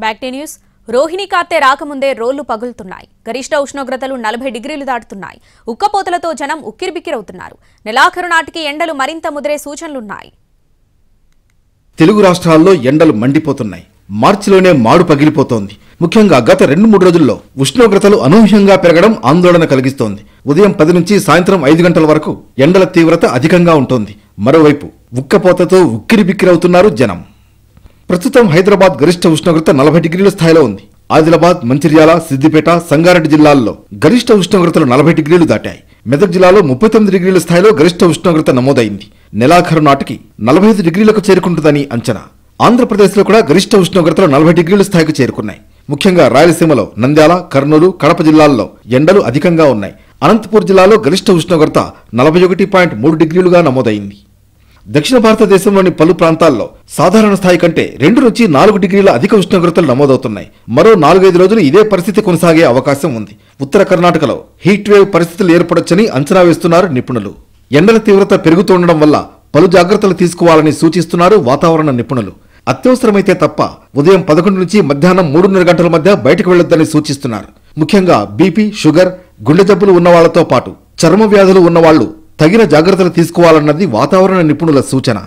Back to news. Rohini కార్తె రాకముందే రోళ్లు పగులుతున్నాయి. గరిష్ట ఉష్ణోగ్రతలు 40 డిగ్రీలు దాటుతున్నాయి. ఉక్కపోతలతో జనం ఉక్కిరిబిక్కిరవుతున్నారు. నెలాఖరు నాటికి ఎండలు మరింత ముదిరే సూచనలున్నాయి. తెలుగు రాష్ట్రాల్లో ఎండలు మండిపోతున్నాయి. మార్చిలోనే మాడు పగిలిపోతోంది. ముఖ్యంగా గత 2-3 రోజుల్లో ఉష్ణోగ్రతలు అనూహ్యంగా పెరగడం ఆందోళన కలిగిస్తోంది. ఉదయం 10 నుంచి సాయంత్రం 5 గంటల వరకు ఎండల తీవ్రత అధికంగా ఉంటుంది. మరోవైపు ఉక్కపోతతో ఉక్కిరిబిక్కిరవుతున్నారు జనం. ప్రస్తుతం హైదరాబాద్ గరిష్ట ఉష్ణోగ్రత 40 డిగ్రీల స్థాయిలో ఉంది. ఆదిలాబాద్, మంచిర్యాల, సిద్దిపేట, సంగారెడ్డి జిల్లాల్లో గరిష్ట ఉష్ణోగ్రతలు 40 డిగ్రీలు దాటాయి. మెదక్ జిల్లాలో 39 డిగ్రీల స్థాయిలో గరిష్ట ఉష్ణోగ్రత నమోదైంది. నెలాఖరు నాటికి 45 డిగ్రీలకు చేరుకుంటుందని అంచనా. ఆంధ్రప్రదేశ్లో కూడా గరిష్ట ఉష్ణోగ్రతలు 40 డిగ్రీల స్థాయికి చేరుకున్నాయి. ముఖ్యంగా రాయలసీమలో నంద్యాల, కర్నూలు, కడప జిల్లాల్లో ఎండలు అధికంగా ఉన్నాయి. అనంతపూర్ జిల్లాలో గరిష్ట ఉష్ణోగ్రత 41.3 డిగ్రీలుగా నమోదైంది. దక్షిణ భారతదేశంలోని పలు ప్రాంతాల్లో సాధారణ స్థాయి కంటే 2 నుంచి 4 డిగ్రీల అధిక ఉష్ణోగ్రతలు నమోదవుతున్నాయి. మరో 4-5 రోజులు ఇదే పరిస్థితి కొనసాగే అవకాశం ఉంది. ఉత్తర కర్ణాటకలో హీట్ వేవ్ పరిస్థితులు ఏర్పడొచ్చని అంచనా వేస్తున్నారు నిపుణులు. ఎండల తీవ్రత పెరుగుతుండడం వల్ల పలు జాగ్రత్తలు తీసుకోవాలని సూచిస్తున్నారు వాతావరణ నిపుణులు. అత్యవసరమైతే తప్ప ఉదయం 11 నుంచి మధ్యాహ్నం 3:30 గంటల మధ్య బయటకు వెళ్లొద్దని సూచిస్తున్నారు. ముఖ్యంగా బీపీ, షుగర్, గుండె జబ్బులు ఉన్న వాళ్లతో పాటు చర్మ వ్యాధులు ఉన్నవాళ్లు తగిన జాగ్రత్తలు తీసుకోవాలన్నది వాతావరణ నిపుణుల సూచన.